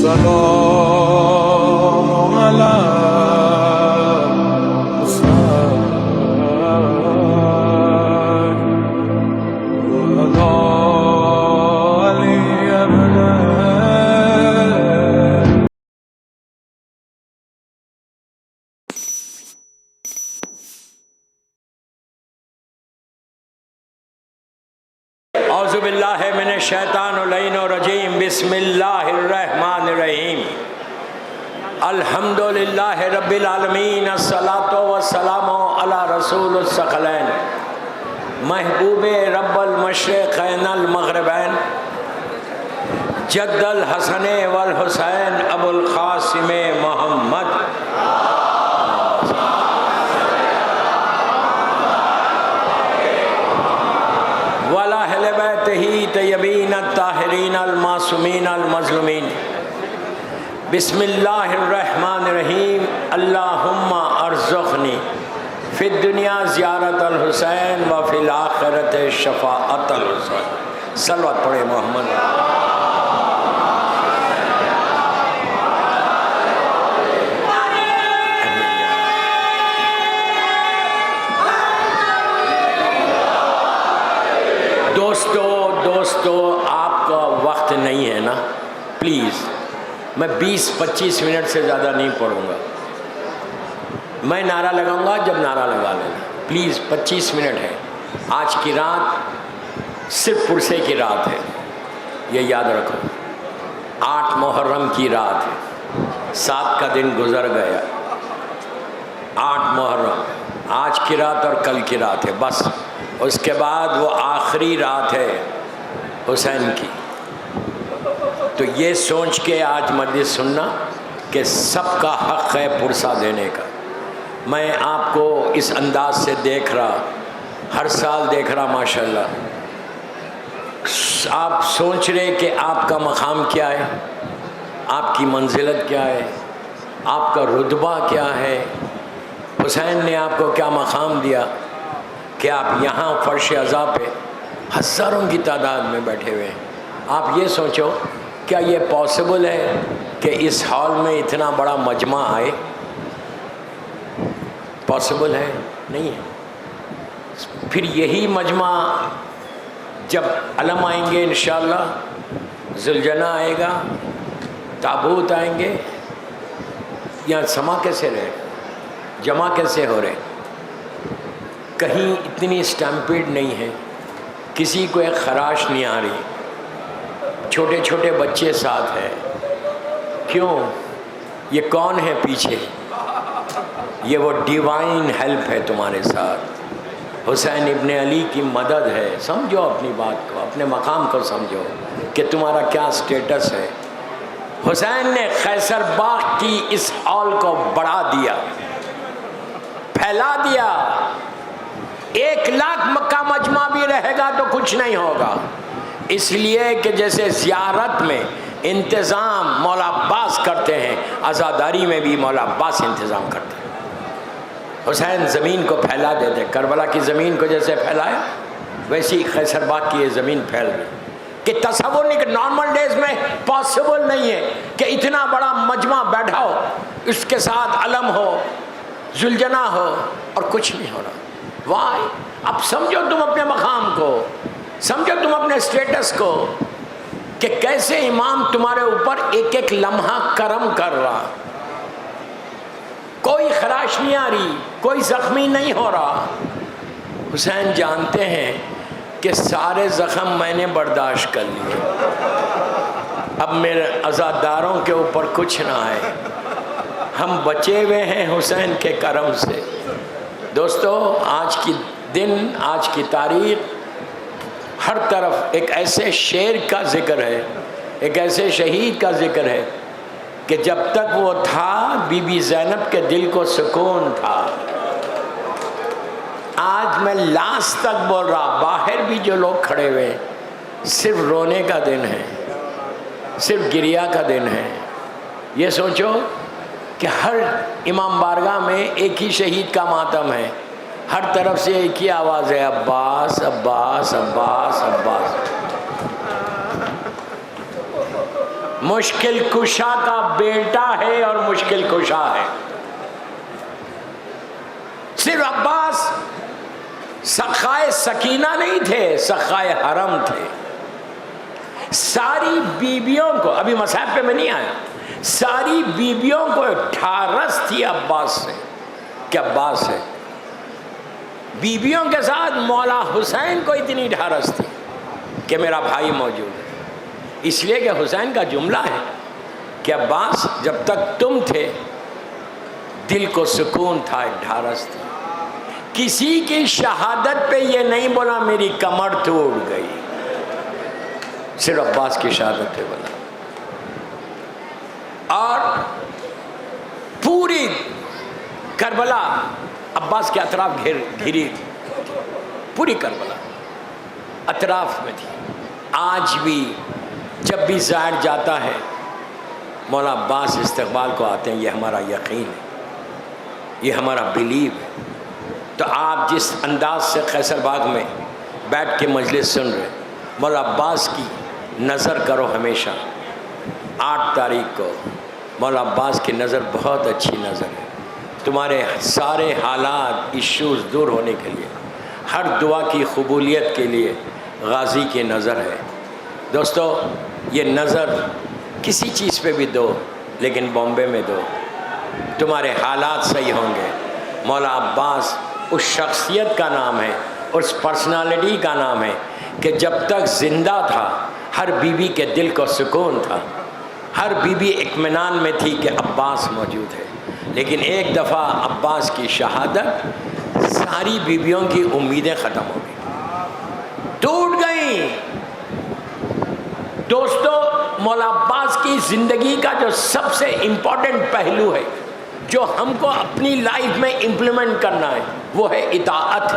السلام على اعوذ باللہ من الشیطان الرجیم بسم اللہ الرحمن الرحیم الحمدللہ رب العالمین الصلاۃ والسلام علی رسول الثقلین محبوب رب المشرقین المغربین جد الحسن والحسین ابو القاسم محمد وَلَأَهْلِ بَيْتِهِ طَيِّبِينَ الطَّاهِرِينَ الْمَعْصُومِينَ الْمَظْلُومِينَ بسم اللہ الرحمن الرحیم اللہم ارزقنی فی الدنیا زیارت الحسین وفی الآخرت شفاعت الحسین صلوات پڑھے محمد دوستو آپ کا وقت نہیں ہے نا، پلیز میں 20-25 منٹ سے زیادہ نہیں پڑھوں گا. میں نعرہ لگاؤں گا جب نعرہ لگا لینا، پلیز 25 منٹ ہے. آج کی رات صرف پرسے کی رات ہے، یہ یاد رکھو. 8 محرم کی رات ہے، 7 کا دن گزر گیا. 8 محرم آج کی رات اور کل کی رات ہے، بس اس کے بعد وہ آخری رات ہے حسین کی. تو یہ سوچ کے آج مجلس سننا کہ سب کا حق ہے پرسہ دینے کا. میں آپ کو اس انداز سے دیکھ رہا، ہر سال دیکھ رہا ماشاءاللہ. آپ سوچ رہے کہ آپ کا مقام کیا ہے، آپ کی منزلت کیا ہے، آپ کا رتبہ کیا ہے، حسین نے آپ کو کیا مقام دیا کہ آپ یہاں فرش عزا پہ ہزاروں کی تعداد میں بیٹھے ہوئے ہیں. آپ یہ سوچو کیا یہ پاسبل ہے کہ اس ہال میں اتنا بڑا مجمع آئے؟ پاسبل ہے؟ نہیں ہے. پھر یہی مجمع جب علم آئیں گے انشاءاللہ، ذوالجناح آئے گا، تابوت آئیں گے، یہاں سما کیسے رہے، جمع کیسے ہو رہے؟ کہیں اتنی اسٹیمپیڈ نہیں ہے، کسی کو ایک خراش نہیں آ رہی، چھوٹے چھوٹے بچے ساتھ ہیں. کیوں؟ یہ کون ہے پیچھے؟ یہ وہ ڈیوائن ہیلپ ہے تمہارے ساتھ. حسین ابن علی کی مدد ہے. سمجھو اپنی بات کو، اپنے مقام کو سمجھو کہ تمہارا کیا سٹیٹس ہے. حسین نے قیصر باغ کی اس ہال کو بڑھا دیا، پھیلا دیا. 1,00,000 مکہ مجمع بھی رہے گا تو کچھ نہیں ہوگا. اس لیے کہ جیسے زیارت میں انتظام مولا عباس کرتے ہیں، عزاداری میں بھی مولا عباس انتظام کرتے ہیں. حسین زمین کو پھیلا دیتے، کربلا کی زمین کو جیسے پھیلایا ویسی قیصر باغ کی یہ زمین پھیل گئی. کہ تصور نہیں کہ نارمل ڈیز میں پاسبل نہیں ہے کہ اتنا بڑا مجمع بیٹھا ہو، اس کے ساتھ علم ہو، ذوالجناح ہو اور کچھ نہیں ہو رہا. وائی؟ اب سمجھو تم اپنے مقام کو، سمجھو تم اپنے سٹیٹس کو کہ کیسے امام تمہارے اوپر ایک ایک لمحہ کرم کر رہا. کوئی خراش نہیں آ رہی، کوئی زخمی نہیں ہو رہا. حسین جانتے ہیں کہ سارے زخم میں نے برداشت کر لیے، اب میرے عزاداروں کے اوپر کچھ نہ آئے. ہم بچے ہوئے ہیں حسین کے کرم سے. دوستو آج کی دن، آج کی تاریخ، ہر طرف ایک ایسے شیر کا ذکر ہے، ایک ایسے شہید کا ذکر ہے کہ جب تک وہ تھا بی بی زینب کے دل کو سکون تھا. آج میں لاسٹ تک بول رہا، باہر بھی جو لوگ کھڑے ہوئے صرف رونے کا دن ہے، صرف گریہ کا دن ہے. یہ سوچو کہ ہر امام بارگاہ میں ایک ہی شہید کا ماتم ہے، ہر طرف سے ایک ہی آواز ہے، عباس عباس عباس عباس. مشکل کشا کا بیٹا ہے اور مشکل کشا ہے. صرف عباس سخائے سکینہ نہیں تھے، سخائے حرم تھے. ساری بیبیوں کو، ابھی مصاحب پہ میں نہیں آیا، ساری بیبیوں کو ڈھارس تھی عباس سے کہ عباس ہے. بیبیوں کے ساتھ مولا حسین کو اتنی ڈھارس تھی کہ میرا بھائی موجود ہے. اس لیے کہ حسین کا جملہ ہے کہ عباس جب تک تم تھے دل کو سکون تھا، ڈھارس تھی. کسی کی شہادت پہ یہ نہیں بولا میری کمر ٹوٹ گئی، صرف عباس کی شہادت پہ بولا. اور پوری کربلا عباس کے اطراف گھری، پوری کربلا اطراف میں تھی. آج بھی جب بھی زائر جاتا ہے مولا عباس استقبال کو آتے ہیں. یہ ہمارا یقین ہے، یہ ہمارا بلیو ہے. تو آپ جس انداز سے قیصر باغ میں بیٹھ کے مجلس سن رہے، مولا عباس کی نظر کرو ہمیشہ. 8 تاریخ کو مولا عباس کی نظر بہت اچھی نظر ہے. تمہارے سارے حالات ایشوز دور ہونے کے لیے، ہر دعا کی قبولیت کے لیے غازی کی نظر ہے. دوستو یہ نظر کسی چیز پہ بھی دو، لیکن بامبے میں دو، تمہارے حالات صحیح ہوں گے. مولا عباس اس شخصیت کا نام ہے، اس پرسنالٹی کا نام ہے کہ جب تک زندہ تھا ہر بیوی کے دل کو سکون تھا، ہر بیوی اطمینان میں تھی کہ عباس موجود ہے. لیکن ایک دفعہ عباس کی شہادت، ساری بیویوں کی امیدیں ختم ہو گئی، ٹوٹ گئیں. دوستو مولا عباس کی زندگی کا جو سب سے امپورٹنٹ پہلو ہے جو ہم کو اپنی لائف میں امپلیمنٹ کرنا ہے وہ ہے اطاعت.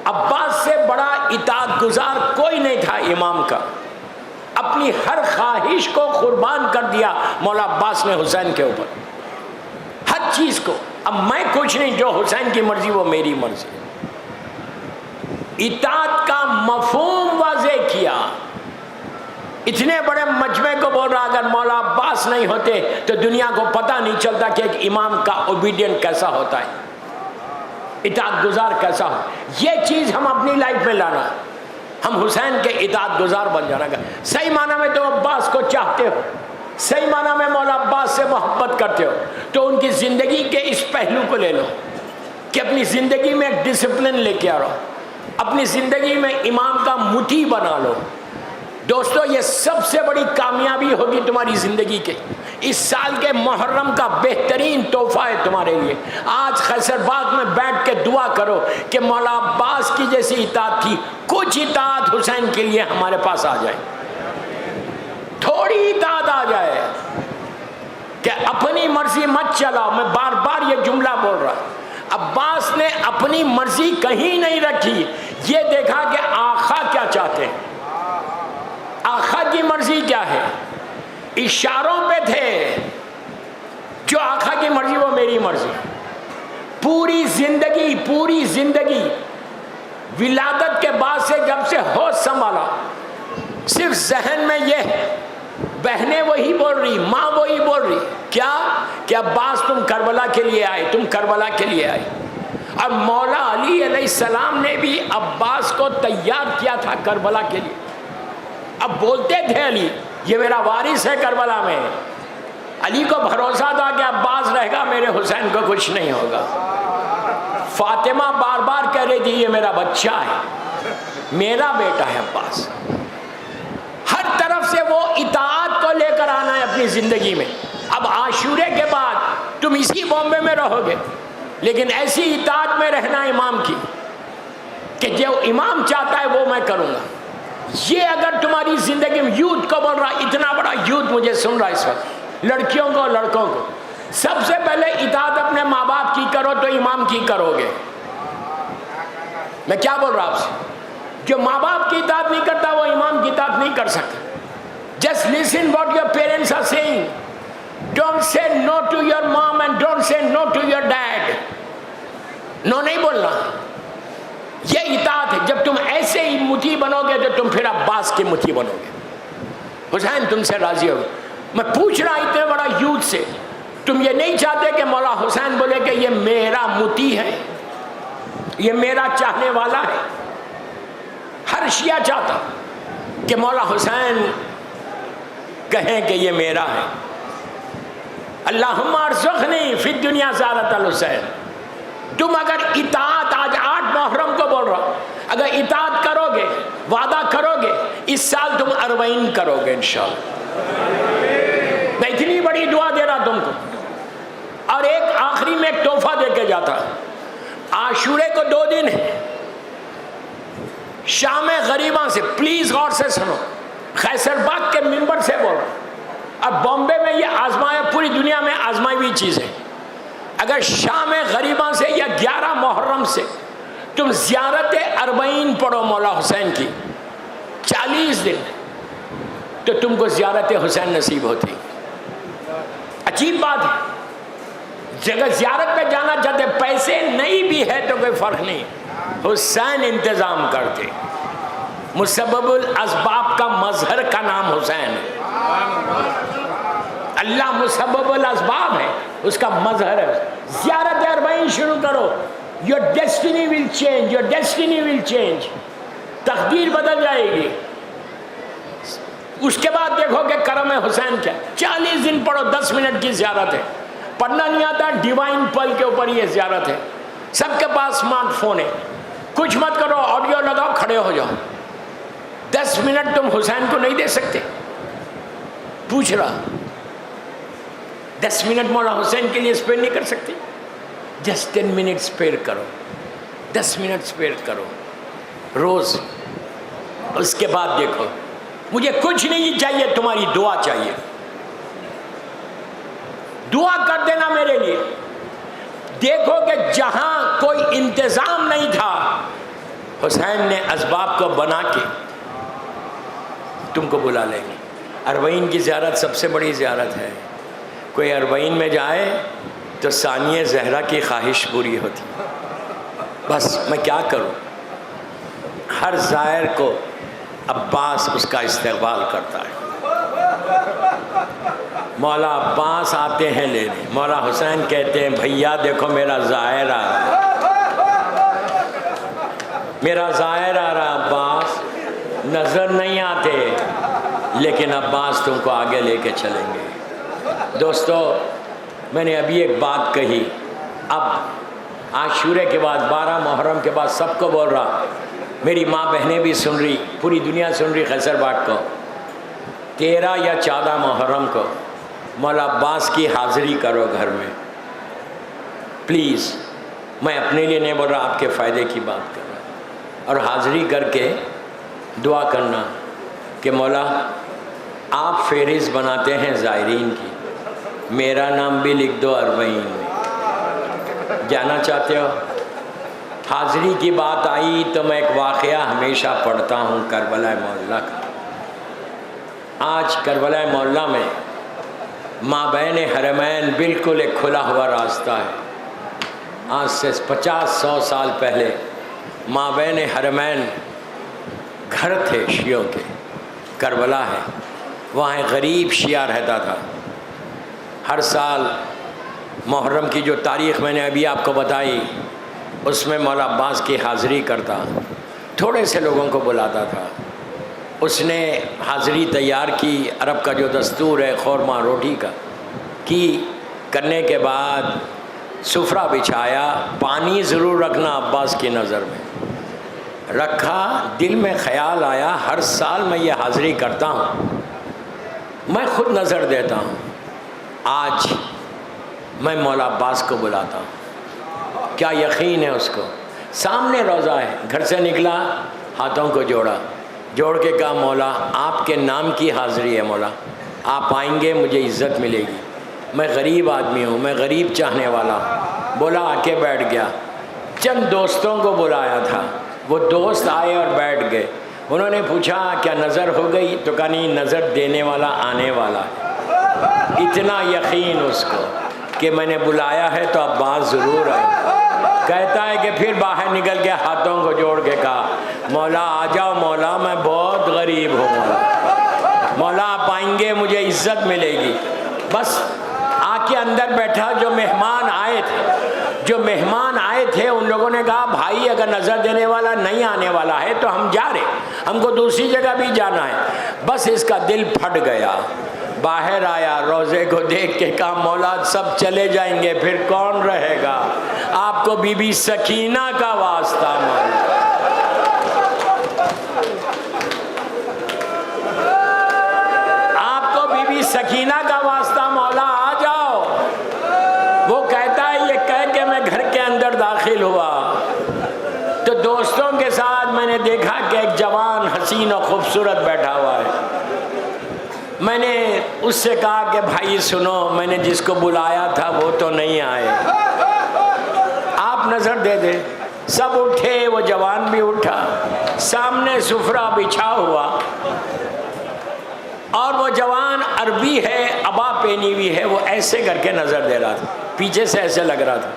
عباس سے بڑا اطاعت گزار کوئی نہیں تھا امام کا. اپنی ہر خواہش کو قربان کر دیا مولا عباس نے حسین کے اوپر، ہر چیز کو. اب میں کچھ نہیں، جو حسین کی مرضی وہ میری مرضی. اطاعت کا مفہوم واضح کیا. اتنے بڑے مجمع کو بول رہا اگر مولا عباس نہیں ہوتے تو دنیا کو پتہ نہیں چلتا کہ ایک امام کا اوبیڈینٹ کیسا ہوتا ہے، اطاعت گزار کیسا ہو. یہ چیز ہم اپنی لائف میں لانا، ہم حسین کے اطاعت گزار بن جانا گا. صحیح معنی میں تو عباس کو چاہتے ہو، صحیح معنی میں مولا عباس سے محبت کرتے ہو، تو ان کی زندگی کے اس پہلو کو لے لو کہ اپنی زندگی میں ایک ڈسپلن لے کے آ رہا ہو، اپنی زندگی میں امام کا مٹھی بنا لو. دوستو یہ سب سے بڑی کامیابی ہوگی تمہاری زندگی کے. اس سال کے محرم کا بہترین تحفہ ہے تمہارے لیے. آج قیصر باغ میں بیٹھ کے دعا کرو کہ مولا عباس کی جیسی اطاعت تھی، کچھ اطاعت حسین کے لیے ہمارے پاس آ جائے، تھوڑی اطاعت آ جائے کہ اپنی مرضی مت چلاؤ. میں بار بار یہ جملہ بول رہا، عباس نے اپنی مرضی کہیں نہیں رکھی، یہ دیکھا کہ آقا کیا چاہتے ہیں، آقا کی مرضی کیا ہے. اشاروں پہ تھے، جو آقا کی مرضی وہ میری مرضی. پوری زندگی ولادت کے بعد سے جب سے ہوش سنبھالا صرف ذہن میں یہ بہنیں وہی بول رہی، ماں وہی بول رہی، کیا کہ عباس تم کربلا کے لیے آئے، تم کربلا کے لیے آئے. اور مولا علی علیہ السلام نے بھی عباس کو تیار کیا تھا کربلا کے لیے. اب بولتے تھے علی یہ میرا وارث ہے کربلا میں، علی کو بھروسہ تھا کہ عباس رہے گا، میرے حسین کو کچھ نہیں ہوگا. فاطمہ بار بار کہہ رہی تھی یہ میرا بچہ ہے، میرا بیٹا ہے عباس. ہر طرف سے وہ اطاعت کو لے کر آنا ہے اپنی زندگی میں. اب عاشورے کے بعد تم اسی بامبے میں رہو گے، لیکن ایسی اطاعت میں رہنا امام کی کہ جو امام چاہتا ہے وہ میں کروں گا. یہ اگر تمہاری زندگی میں، یوتھ کو بول رہا، اتنا بڑا یوتھ مجھے سن رہا اس وقت، لڑکیوں کو لڑکوں کو، سب سے پہلے اطاعت اپنے ماں باپ کی کرو تو امام کی کرو گے. میں کیا بول رہا آپ سے، جو ماں باپ کی اطاعت نہیں کرتا وہ امام کی اطاعت نہیں کر سکتا. Just listen what your parents are saying. Don't say no to your mom and don't say no to your dad. No نہیں بولنا، یہ اطاعت ہے. جب تم ایسے ہی مطیع بنو گے تو تم پھر عباس کے مطیع بنو گے. حسین تم سے راضی ہو. میں پوچھ رہا اتنے بڑا یوتھ سے, تم یہ نہیں چاہتے کہ مولا حسین بولے کہ یہ میرا متی ہے, یہ میرا چاہنے والا ہے؟ ہر شیعہ چاہتا کہ مولا حسین کہیں کہ یہ میرا ہے. اللہم ارزقنی فی الدنیا زیارت الحسین. تم اگر اطاعت, آج 8 محرم کو بول رہا, اگر اطاعت کرو گے, وعدہ کرو گے, اس سال تم 40 کرو گے انشاءاللہ. میں اتنی بڑی دعا دے رہا تم کو. اور ایک آخری میں ایک تحفہ دے کے جاتا. عاشورے کو 2 دن ہے, شام غریباں سے, پلیز غور سے سنو, خیسر باغ کے منبر سے بول رہا ہوں. اب بامبے میں یہ آزمایا, پوری دنیا میں آزمائی ہوئی چیز ہے. اگر شام غریباں سے یا 11 محرم سے تم زیارت 40 پڑھو مولا حسین کی 40 دن, تو تم کو زیارت حسین نصیب ہوتی. عجیب بات ہے, جگہ زیارت پہ جانا چاہتے, پیسے نہیں بھی ہے تو کوئی فرق نہیں, حسین انتظام کرتے. مسبب الاسباب کا مظہر کا نام حسین ہے. اللہ مسبب الاسباب ہے, اس کا مظہر ہے. زیارت 40 شروع کرو, your destiny will change, your destiny will change. تقدیر بدل جائے گی. اس کے بعد دیکھو کہ کرم حسین کیا. 40 دن پڑھو, 10 منٹ کی زیارت ہے. پڑھنا نہیں آتا, ڈیوائن پل کے اوپر یہ زیارت ہے. سب کے پاس اسمارٹ فون ہے, کچھ مت کرو, آڈیو لگاؤ, کھڑے ہو جاؤ. 10 منٹ تم حسین کو نہیں دے سکتے؟ پوچھ رہا, 10 منٹ مولا حسین کے لیے اسپیئر نہیں کر سکتے؟ جسٹ 10 منٹ اسپیئر کرو, 10 منٹ اسپیئر کرو روز. اس کے بعد دیکھو, مجھے کچھ نہیں چاہیے, تمہاری دعا چاہیے. دعا کر دینا میرے لیے. دیکھو کہ جہاں کوئی انتظام نہیں تھا, حسین نے اسباب کو بنا کے تم کو بلا لیں گے. 40 کی زیارت سب سے بڑی زیارت ہے. کوئی 40 میں جائے تو ثانیہ زہرا کی خواہش پوری ہوتی. بس میں کیا کروں, ہر زائر کو عباس اس کا استقبال کرتا ہے. مولا عباس آتے ہیں لینے, مولا حسین کہتے ہیں بھیا دیکھو میرا زائر آ رہا ہے, میرا زائر آ رہا. عباس نظر نہیں آتے, لیکن عباس تم کو آگے لے کے چلیں گے. دوستو, میں نے ابھی ایک بات کہی, اب عاشورے کے بعد 12 محرم کے بعد سب کو بول رہا, میری ماں بہنیں بھی سن رہی, پوری دنیا سن رہی, خیسر باغ کو 13 یا 14 محرم کو مولا عباس کی حاضری کرو گھر میں. پلیز, میں اپنے لیے نہیں بول رہا, آپ کے فائدے کی بات کر رہا. اور حاضری کر کے دعا کرنا کہ مولا آپ فہرست بناتے ہیں زائرین کی, میرا نام بھی لکھ دو 40 میں. جانا چاہتے ہو؟ حاضری کی بات آئی تو میں ایک واقعہ ہمیشہ پڑھتا ہوں کربلا معلیٰ کا. آج کربلا معلیٰ میں مابین حرمین بالکل ایک کھلا ہوا راستہ ہے. آج سے 50-100 سال پہلے مابین حرمین گھر تھے شیعوں کے, کربلا ہے, وہاں ایک غریب شیعہ رہتا تھا. ہر سال محرم کی جو تاریخ میں نے ابھی آپ کو بتائی, اس میں مولا عباس کی حاضری کرتا, تھوڑے سے لوگوں کو بلاتا تھا. اس نے حاضری تیار کی, عرب کا جو دستور ہے خورما روٹی کا, کی کرنے کے بعد سفرہ بچھایا. پانی ضرور رکھنا عباس کی نظر میں. رکھا, دل میں خیال آیا ہر سال میں یہ حاضری کرتا ہوں, میں خود نظر دیتا ہوں, آج میں مولا عباس کو بلاتا ہوں. کیا یقین ہے اس کو, سامنے روضہ ہے. گھر سے نکلا, ہاتھوں کو جوڑا, جوڑ کے کہا مولا آپ کے نام کی حاضری ہے, مولا آپ آئیں گے مجھے عزت ملے گی. میں غریب آدمی ہوں, میں غریب چاہنے والا ہوں. بولا آ کے بیٹھ گیا. چند دوستوں کو بلایا تھا, وہ دوست آئے اور بیٹھ گئے. انہوں نے پوچھا کیا نظر ہو گئی, تو کہا نہیں, نظر دینے والا آنے والا ہے. اتنا یقین اس کو کہ میں نے بلایا ہے تو عباس ضرور آئے. کہتا ہے کہ پھر باہر نکل کے ہاتھوں کو جوڑ کے کہا مولا آ جاؤ, مولا میں بہت غریب ہوں, مولا آپ آئیں گے مجھے عزت ملے گی. بس آ کے اندر بیٹھا. جو مہمان آئے تھے ان لوگوں نے کہا بھائی اگر نظر دینے والا نہیں آنے والا ہے تو ہم جا رہے, ہم کو دوسری جگہ بھی جانا ہے. بس اس کا دل پھٹ گیا, باہر آیا, روزے کو دیکھ کے کہا مولا سب چلے جائیں گے پھر کون رہے گا, آپ کو بی بی سکینہ کا واسطہ مولا. آپ کو بی بی سکینہ کا واسطہ مولا آ جاؤ. وہ کہتا ہے یہ کہہ کے میں گھر کے اندر داخل ہوا تو دوستوں کے ساتھ میں نے دیکھا کہ ایک جوان حسین و خوبصورت بیٹھا ہوا ہے. میں نے اس سے کہا کہ بھائی سنو, میں نے جس کو بلایا تھا وہ تو نہیں آئے, آپ نظر دے دیں. سب اٹھے, وہ جوان بھی اٹھا, سامنے سفرہ بچھا ہوا اور وہ جوان عربی ہے, عبا پہنی ہوئی ہے, وہ ایسے کر کے نظر دے رہا تھا, پیچھے سے ایسے لگ رہا تھا.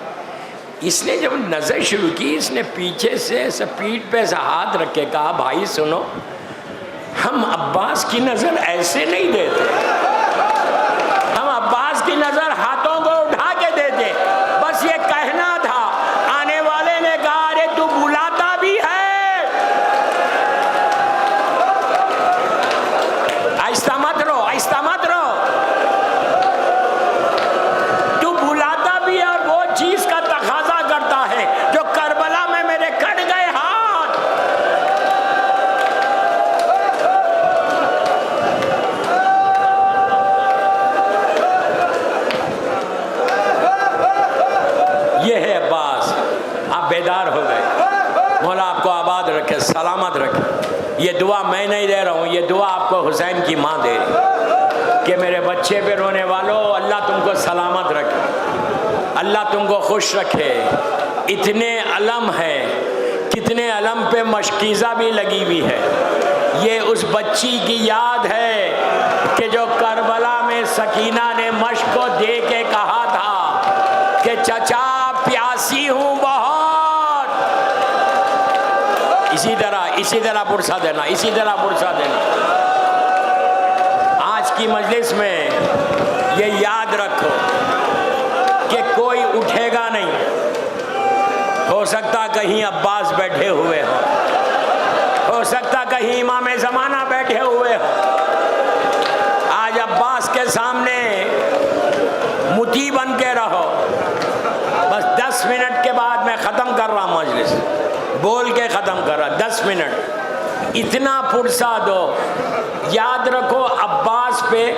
اس نے جب نظر شروع کی اس نے پیچھے سے ایسے پیٹھ پہ ایسا ہاتھ رکھ کے کہا بھائی سنو, ہم عباس کی نظر ایسے نہیں دیتے, ہم عباس کی نظر ہاتھوں کو اٹھا کے دیتے. بس یہ کہنا تھا. آنے والے نے کہا ارے تو بلاتا بھی ہے, آہستہ مت رہو, آہستہ مت رہو, تو بلاتا بھی ہے اور وہ چیز کا تقاضا کرتا ہے جو کربلا میں میرے کٹ گئے ہاتھ. یہ ہے عباس. آپ بیدار ہو گئے, مولا آپ کو آباد رکھے, سلامت رکھے. یہ دعا میں نہیں دے رہا ہوں, یہ دعا آپ کو حسین کی ماں دے رہی کہ میرے بچے پہ رونے والوں اللہ تم کو سلامت رکھے, اللہ تم کو خوش رکھے. اتنے علم ہیں, کتنے علم پہ مشکیزہ بھی لگی ہوئی ہے. یہ اس بچی کی یاد ہے کہ جو کربلا میں سکینہ نے مشق کو دے کے کہا تھا کہ چچا پیاسی ہوں بہت. اسی طرح پرسا دینا, اسی طرح پرسا دینا. آج کی مجلس میں یہ یاد رکھو کہ کوئی اٹھے گا نہیں, ہو سکتا کہیں عباس بیٹھے ہوئے ہو سکتا کہیں امام زمانہ بیٹھے ہوئے ہو. آج عباس کے سامنے مطیع بن کے رہو. بس 10 منٹ کے بعد میں ختم کر رہا ہوں مجلس, بول کے ختم کر رہا. 10 منٹ اتنا پرسا دو. یاد رکھو عباس پہ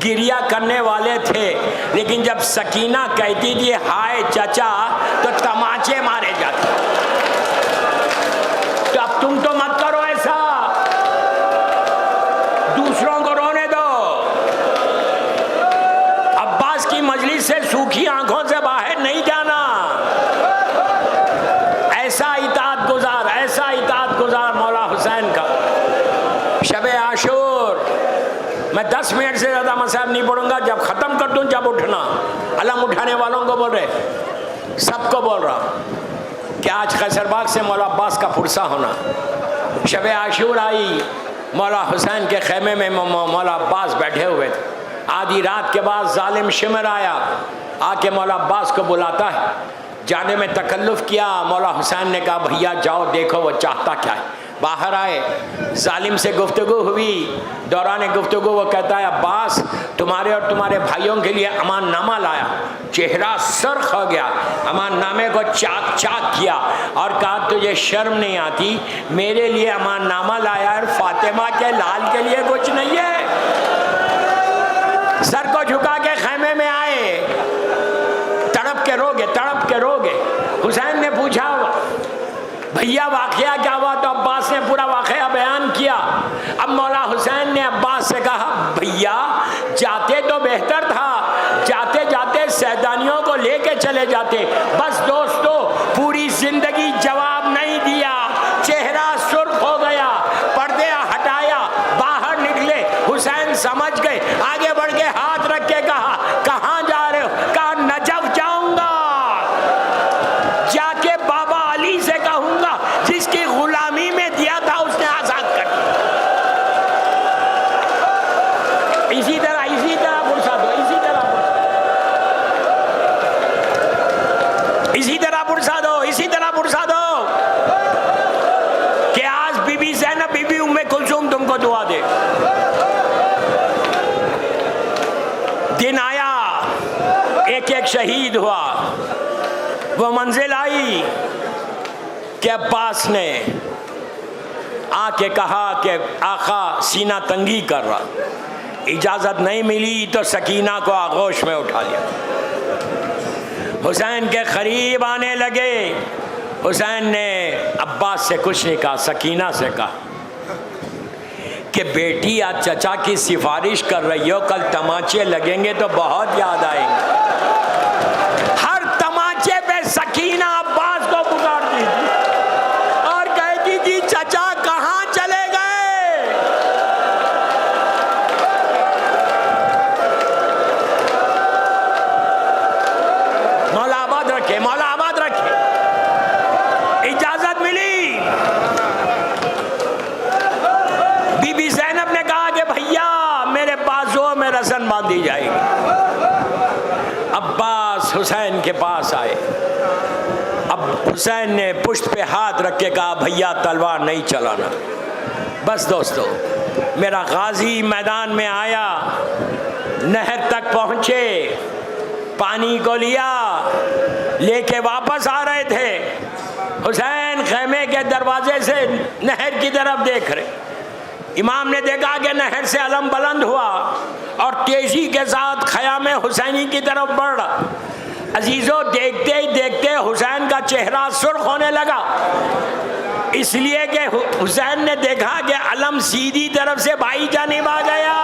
گریہ کرنے والے تھے, لیکن جب سکینہ کہتی تھی ہائے چچا تو تماچے مارے جاتے. تو اب تم تو مت کرو ایسا, دوسروں کو رونے دو. عباس کی مجلس سے سوکھی آنکھوں سے باہر نہیں جانا. ایسا اطاعت گزار, ایسا اطاعت گزار مولا حسین کا. شب عاشور میں 10 منٹ سے زیادہ مسائل نہیں پڑھوں گا. جب ختم کر دوں جب اٹھنا. علم اٹھانے والوں کو بول رہے, سب کو بول رہا کہ آج قیصر باغ سے مولا عباس کا فرصہ ہونا. شب عاشور آئی, مولا حسین کے خیمے میں مولا عباس بیٹھے ہوئے تھے. آدھی رات کے بعد ظالم شمر آیا, آ کے مولا عباس کو بلاتا ہے. جانے میں تکلف کیا. مولا حسین نے کہا بھیا جاؤ دیکھو وہ چاہتا کیا ہے. باہر آئے, ظالم سے گفتگو ہوئی. دوران گفتگو وہ کہتا ہے عباس تمہارے اور تمہارے بھائیوں کے لیے امان نامہ لایا. چہرہ سرخ ہو گیا, امان نامے کو چاک چاک کیا اور کہا تجھے شرم نہیں آتی, میرے لیے امان نامہ لایا اور فاطمہ کے لال کے لیے کچھ نہیں ہے. سر کو جھکا کے خیمے میں آئے, تڑپ کے رو گے, تڑپ کے رو گے. حسین نے پوچھا بھیا واقعہ کیا ہوا, تو عباس نے پورا واقعہ بیان کیا. اب مولا حسین نے عباس سے کہا بھیا جاتے تو بہتر تھا, جاتے جاتے سیدانیوں کو لے کے چلے جاتے. بس دوستو پوری زندگی جواب نہیں دیا, چہرہ سرخ ہو گیا, پردے ہٹایا, باہر نکلے. حسین سمجھ گئے, آگے بڑھ کے ہاتھ رکھ کے کہا کہاں جا رہے ہو؟ کہا نجف جاؤں گا, جا کے بابا علی سے کہوں گا جس کی غلامی میں دیا تھا اس نے آزاد کر دیا. اسی طرح فرصت ہو، اسی طرح فرصت ہو کہ آج بی بی زینب، بی بی ام کلثوم تم کو دعا دے. دن آیا، ایک ایک شہید ہوا. وہ منزل آئی کہ عباس نے آ کے کہا کہ آقا سینہ تنگی کر رہا. اجازت نہیں ملی تو سکینہ کو آغوش میں اٹھا لیا. حسین کے قریب آنے لگے. حسین نے عباس سے کچھ نہیں کہا، سکینہ سے کہا کہ بیٹی آج چچا کی سفارش کر رہی ہو، کل تماچے لگیں گے تو بہت یاد آئیں گے. ہر تماچے پہ سکینہ عباس کو پکارتی تھی اور کہتی تھی چچا کہاں چلے گئے. مولا آباد رکھے، مولا آباد رکھے. اجازت ملی. بی بی زینب نے کہا کہ بھیا میرے بازو میں رسن باندھی جائے گی. عباس حسین کے پاس آئے. اب حسین نے پشت پہ ہاتھ رکھ کے کہا بھیا تلوار نہیں چلانا. بس دوستو، میرا غازی میدان میں آیا، نہر تک پہنچے، پانی کو لیا، لے کے واپس آ رہے تھے. حسین خیمے کے دروازے سے نہر کی طرف دیکھ رہے. امام نے دیکھا کہ نہر سے علم بلند ہوا اور تیزی کے ساتھ خیام حسینی کی طرف بڑھ رہا. عزیزو، دیکھتے ہی دیکھتے حسین کا چہرہ سرخ ہونے لگا، اس لیے کہ حسین نے دیکھا کہ علم سیدھی طرف سے بائیں جانب آ گیا.